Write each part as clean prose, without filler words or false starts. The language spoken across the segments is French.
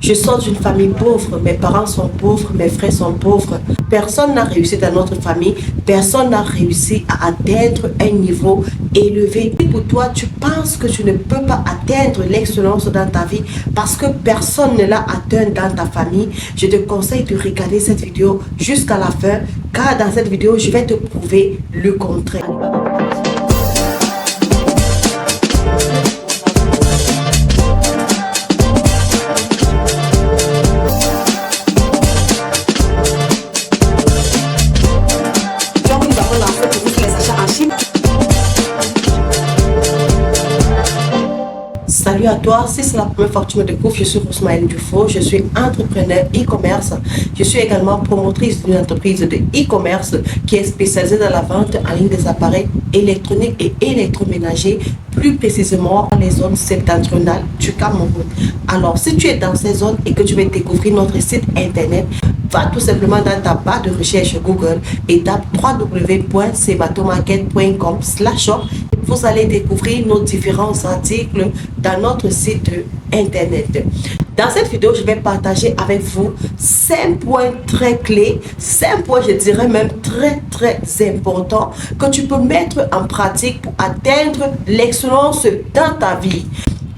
Je sors d'une famille pauvre, mes parents sont pauvres, mes frères sont pauvres. Personne n'a réussi dans notre famille, personne n'a réussi à atteindre un niveau élevé. Et pour toi, tu penses que tu ne peux pas atteindre l'excellence dans ta vie parce que personne ne l'a atteint dans ta famille. Je te conseille de regarder cette vidéo jusqu'à la fin, car dans cette vidéo, je vais te prouver le contraire. Salut à toi, si c'est la première fois que tu me découvres, je suis Rousmaëlle Dufaux, je suis entrepreneur e-commerce. Je suis également promotrice d'une entreprise de e-commerce qui est spécialisée dans la vente en ligne des appareils électroniques et électroménagers, plus précisément dans les zones septentrionales du Cameroun. Alors, si tu es dans ces zones et que tu veux découvrir notre site internet, va tout simplement dans ta barre de recherche Google et tape www.sebatomarket.com/shop. Vous allez découvrir nos différents articles dans notre site internet. Dans cette vidéo, je vais partager avec vous 5 points très clés, 5 points, je dirais même très importants que tu peux mettre en pratique pour atteindre l'excellence dans ta vie.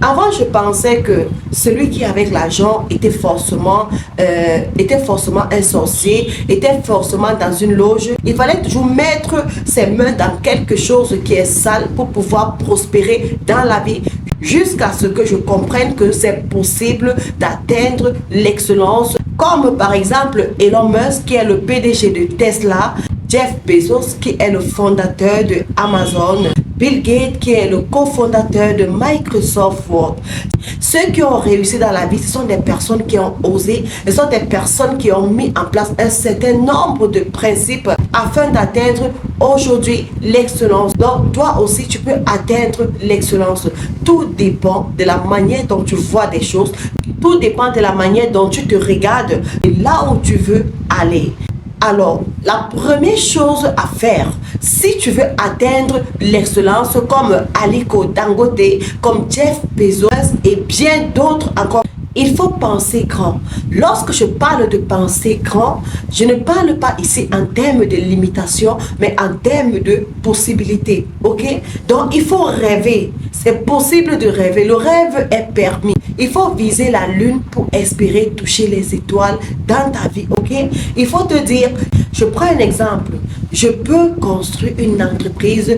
Avant, je pensais que celui qui avec l'argent était forcément un sorcier, était forcément dans une loge. Il fallait toujours mettre ses mains dans quelque chose qui est sale pour pouvoir prospérer dans la vie, jusqu'à ce que je comprenne que c'est possible d'atteindre l'excellence. Comme par exemple Elon Musk qui est le PDG de Tesla, Jeff Bezos qui est le fondateur de Amazon, Bill Gates qui est le cofondateur de Microsoft Word. Ceux qui ont réussi dans la vie, ce sont des personnes qui ont osé, ce sont des personnes qui ont mis en place un certain nombre de principes afin d'atteindre aujourd'hui l'excellence. Donc toi aussi tu peux atteindre l'excellence. Tout dépend de la manière dont tu vois des choses, tout dépend de la manière dont tu te regardes et là où tu veux aller. Alors, la première chose à faire, si tu veux atteindre l'excellence comme Aliko Dangote, comme Jeff Bezos et bien d'autres encore, il faut penser grand. Lorsque je parle de penser grand, je ne parle pas ici en termes de limitation, mais en termes de possibilités. Ok? Donc, il faut rêver. C'est possible de rêver. Le rêve est permis. Il faut viser la lune pour espérer toucher les étoiles dans ta vie. Ok? Il faut te dire, je prends un exemple. Je peux construire une entreprise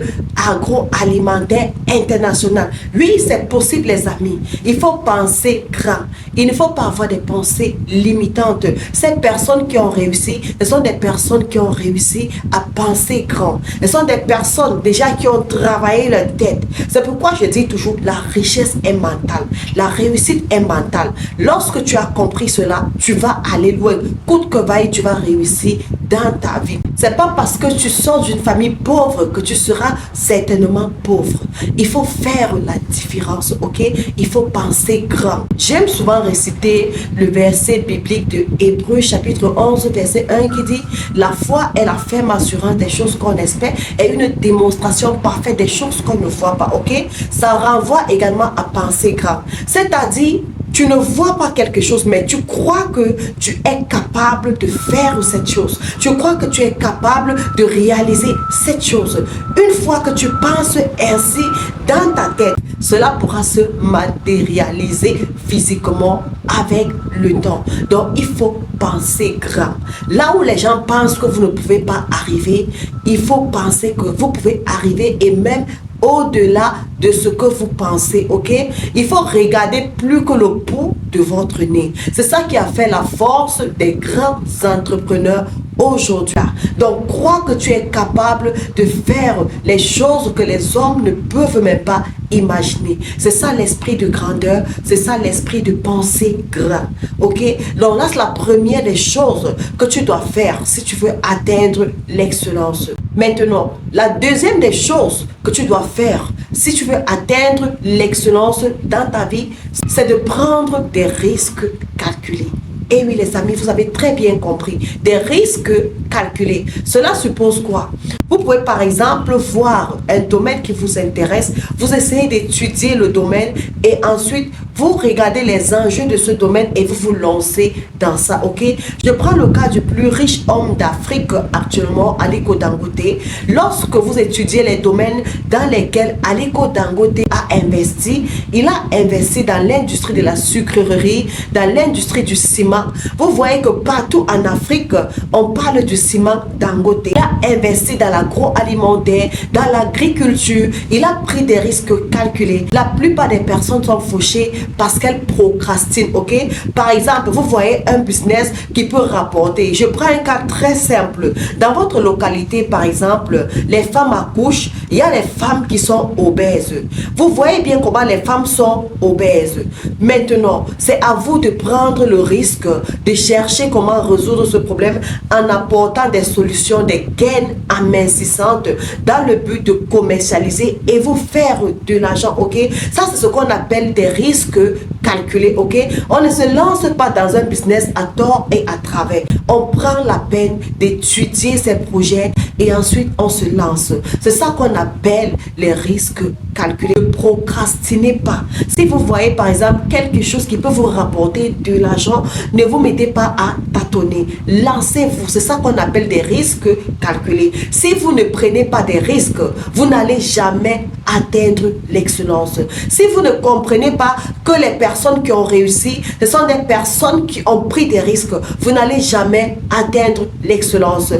agroalimentaire internationale. Oui, c'est possible, les amis. Il faut penser grand. Il ne faut pas avoir des pensées limitantes. Ces personnes qui ont réussi, ce sont des personnes qui ont réussi à penser grand. Ce sont des personnes déjà qui ont travaillé leur tête. C'est pourquoi je dis toujours, la richesse est mentale. La réussite est mentale. Lorsque tu as compris cela, tu vas aller loin. Coûte que vaille, tu vas réussir dans ta vie. C'est pas parce que tu sors d'une famille pauvre que tu seras certainement pauvre. Il faut faire la différence, ok? Il faut penser grand. J'aime souvent réciter le verset biblique de Hébreux chapitre 11 verset 1 qui dit: la foi est la ferme assurance des choses qu'on espère et une démonstration parfaite des choses qu'on ne voit pas, ok? Ça renvoie également à penser grand. C'est-à-dire, tu ne vois pas quelque chose, mais tu crois que tu es capable de faire cette chose. Tu crois que tu es capable de réaliser cette chose. Une fois que tu penses ainsi dans ta tête, cela pourra se matérialiser physiquement avec le temps. Donc, il faut penser grand. Là où les gens pensent que vous ne pouvez pas arriver, il faut penser que vous pouvez arriver et même au-delà de ce que vous pensez, ok? Il faut regarder plus que le bout de votre nez. C'est ça qui a fait la force des grands entrepreneurs aujourd'hui. Donc, crois que tu es capable de faire les choses que les hommes ne peuvent même pas imaginer. C'est ça l'esprit de grandeur, c'est ça l'esprit de penser grand, ok? Donc là, c'est la première des choses que tu dois faire si tu veux atteindre l'excellence. Maintenant, la deuxième des choses que tu dois faire si tu veux atteindre l'excellence dans ta vie, c'est de prendre des risques calculés. Et oui les amis, vous avez très bien compris, des risques calculés. Cela suppose quoi? Vous pouvez par exemple voir un domaine qui vous intéresse, vous essayez d'étudier le domaine et ensuite vous regardez les enjeux de ce domaine et vous vous lancez dans ça, ok? Je prends le cas du plus riche homme d'Afrique actuellement, Aliko Dangote. Lorsque vous étudiez les domaines dans lesquels Aliko Dangote a investi, il a investi dans l'industrie de la sucrerie, dans l'industrie du ciment. Vous voyez que partout en Afrique, on parle du ciment Dangote. Il a investi dans l'agroalimentaire, dans l'agriculture. Il a pris des risques calculés. La plupart des personnes sont fauchées parce qu'elles procrastinent, ok? Par exemple, vous voyez un business qui peut rapporter. Je prends un cas très simple. Dans votre localité, par exemple, les femmes accouchent. Il y a les femmes qui sont obèses. Vous voyez bien comment les femmes sont obèses. Maintenant, c'est à vous de prendre le risque de chercher comment résoudre ce problème en apportant des solutions, des gains amincissantes dans le but de commercialiser et vous faire de l'argent, ok? Ça, c'est ce qu'on appelle des risques calculés, ok? On ne se lance pas dans un business à tort et à travers. On prend la peine d'étudier ces projets et ensuite on se lance. C'est ça qu'on appelle les risques calculés. Ne procrastinez pas. Si vous voyez par exemple quelque chose qui peut vous rapporter de l'argent, ne vous mettez pas à tâtonner. Lancez-vous. C'est ça qu'on appelle des risques calculés. Si vous ne prenez pas des risques, vous n'allez jamais atteindre l'excellence. Si vous ne comprenez pas que les personnes qui ont réussi, ce sont des personnes qui ont pris des risques, vous n'allez jamais atteindre l'excellence.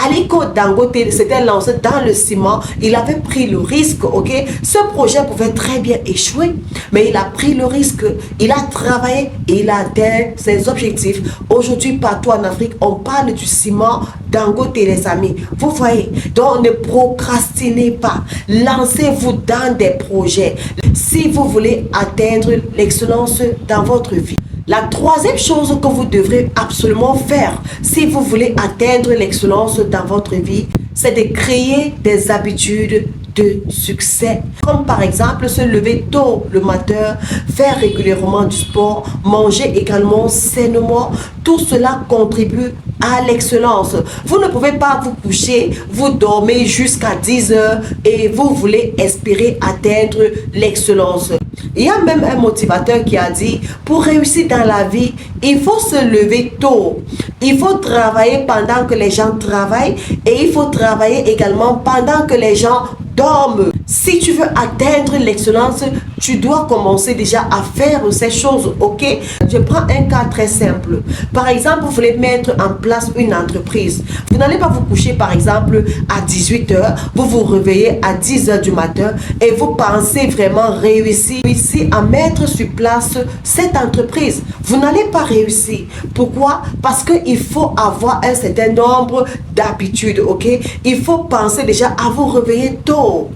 Aliko Dangote s'était lancé dans le ciment, il avait pris le risque, ok? Ce projet pouvait très bien échouer, mais il a pris le risque, il a travaillé et il a atteint ses objectifs. Aujourd'hui, partout en Afrique, on parle du ciment Dangote, les amis. Vous voyez, donc ne procrastinez pas. Lancez-vous dans des projets si vous voulez atteindre l'excellence dans votre vie. La troisième chose que vous devrez absolument faire si vous voulez atteindre l'excellence dans votre vie, c'est de créer des habitudes de succès. Comme par exemple se lever tôt le matin, faire régulièrement du sport, manger également sainement. Tout cela contribue à l'excellence. Vous ne pouvez pas vous coucher, vous dormez jusqu'à 10 heures et vous voulez espérer atteindre l'excellence. Il y a même un motivateur qui a dit, pour réussir dans la vie, il faut se lever tôt. Il faut travailler pendant que les gens travaillent et il faut travailler également pendant que les gens dorment. Si tu veux atteindre l'excellence, tu dois commencer déjà à faire ces choses, ok? Je prends un cas très simple. Par exemple, vous voulez mettre en place une entreprise. Vous n'allez pas vous coucher, par exemple, à 18 heures. Vous vous réveillez à 10 heures du matin et vous pensez vraiment réussir à mettre sur place cette entreprise. Vous n'allez pas réussir. Pourquoi? Parce qu'il faut avoir un certain nombre d'habitudes, ok? Il faut penser déjà à vous réveiller tôt.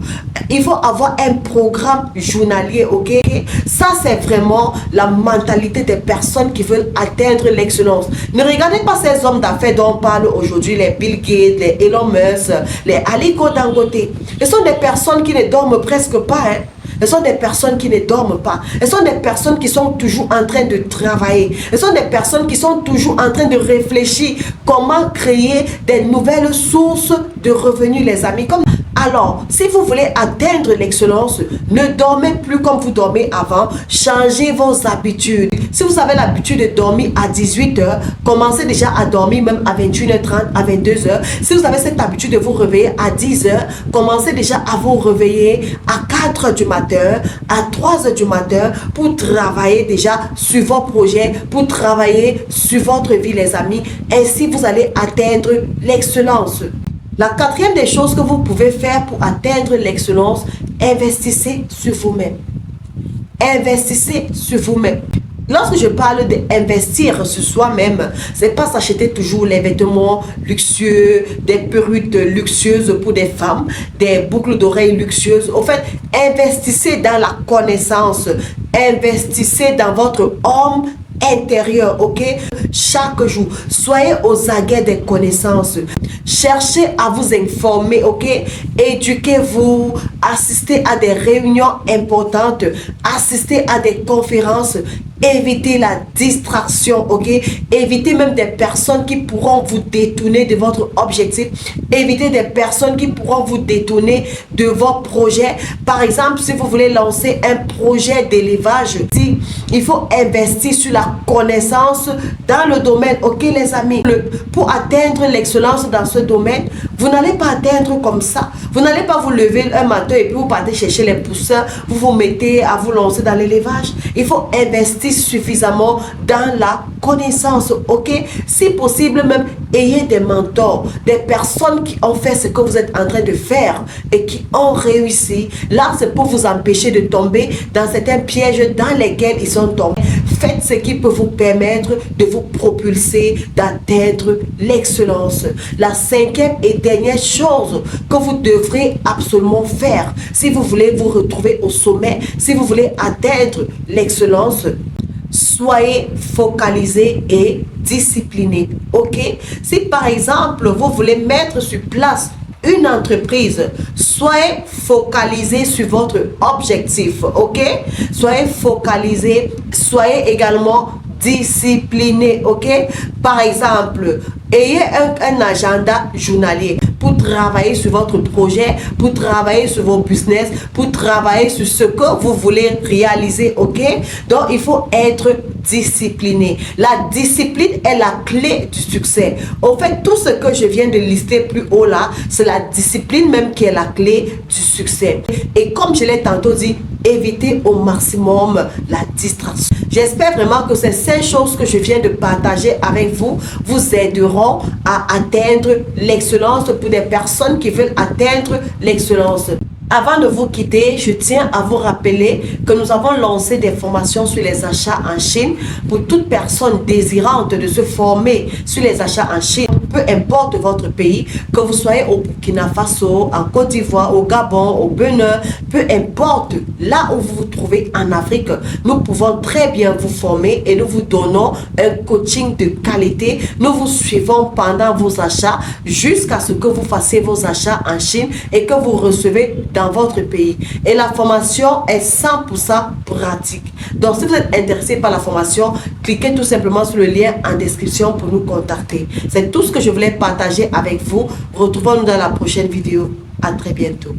Il faut avoir un programme journalier, ok? Ça, c'est vraiment la mentalité des personnes qui veulent atteindre l'excellence. Ne regardez pas ces hommes d'affaires dont on parle aujourd'hui, les Bill Gates, les Elon Musk, les Aliko Dangote. Ce sont des personnes qui ne dorment presque pas, hein? Ce sont des personnes qui ne dorment pas. Ce sont des personnes qui sont toujours en train de travailler. Ce sont des personnes qui sont toujours en train de réfléchir comment créer des nouvelles sources de revenus, les amis. Alors, si vous voulez atteindre l'excellence, ne dormez plus comme vous dormez avant. Changez vos habitudes. Si vous avez l'habitude de dormir à 18 heures, commencez déjà à dormir même à 21h30, à 22h. Si vous avez cette habitude de vous réveiller à 10h, commencez déjà à vous réveiller à 4h du matin, à 3h du matin pour travailler déjà sur vos projets, pour travailler sur votre vie, les amis. Ainsi, vous allez atteindre l'excellence. La quatrième des choses que vous pouvez faire pour atteindre l'excellence, investissez sur vous-même. Investissez sur vous-même. Lorsque je parle d'investir sur soi-même, c'est pas s'acheter toujours les vêtements luxueux, des perruques luxueuses pour des femmes, des boucles d'oreilles luxueuses. En fait, investissez dans la connaissance, investissez dans votre homme intérieur, ok? Chaque jour, soyez aux aguets des connaissances. Cherchez à vous informer, ok? Éduquez-vous, assistez à des réunions importantes, assistez à des conférences évitez la distraction, ok? Évitez même des personnes qui pourront vous détourner de votre objectif. Évitez des personnes qui pourront vous détourner de vos projets. Par exemple, si vous voulez lancer un projet d'élevage, il faut investir sur la connaissance dans le domaine, ok les amis? Pour atteindre l'excellence dans ce domaine, vous n'allez pas atteindre comme ça. Vous n'allez pas vous lever un matin et puis vous partez chercher les poussins, vous vous mettez à vous lancer dans l'élevage. Il faut investir suffisamment dans la connaissance, ok? Si possible même, ayez des mentors, des personnes qui ont fait ce que vous êtes en train de faire et qui ont réussi. Là, c'est pour vous empêcher de tomber dans certains pièges dans lesquels ils sont tombés. Faites ce qui peut vous permettre de vous propulser, d'atteindre l'excellence. La cinquième et dernière chose que vous devrez absolument faire si vous voulez vous retrouver au sommet, si vous voulez atteindre l'excellence, soyez focalisé et discipliné, ok? Si par exemple, vous voulez mettre sur place une entreprise, soyez focalisé sur votre objectif, ok? Soyez focalisé, soyez également discipliné, ok? Par exemple, ayez un agenda journalier pour travailler sur votre projet, pour travailler sur vos business, pour travailler sur ce que vous voulez réaliser, ok? Donc, il faut être discipliné. La discipline est la clé du succès. En fait, tout ce que je viens de lister plus haut là, c'est la discipline même qui est la clé du succès. Et comme je l'ai tantôt dit, évitez au maximum la distraction. J'espère vraiment que ces 5 choses que je viens de partager avec vous vous aideront à atteindre l'excellence pour des personnes qui veulent atteindre l'excellence. Avant de vous quitter, je tiens à vous rappeler que nous avons lancé des formations sur les achats en Chine pour toute personne désirante de se former sur les achats en Chine. Peu importe votre pays, que vous soyez au Burkina Faso, en Côte d'Ivoire, au Gabon, au Bénin, peu importe là où vous vous trouvez en Afrique, nous pouvons très bien vous former et nous vous donnons un coaching de qualité. Nous vous suivons pendant vos achats jusqu'à ce que vous fassiez vos achats en Chine et que vous recevez dans votre pays. Et la formation est 100% pratique. Donc, si vous êtes intéressé par la formation, cliquez tout simplement sur le lien en description pour nous contacter. C'est tout ce que je voulais partager avec vous. Retrouvons-nous dans la prochaine vidéo. À très bientôt.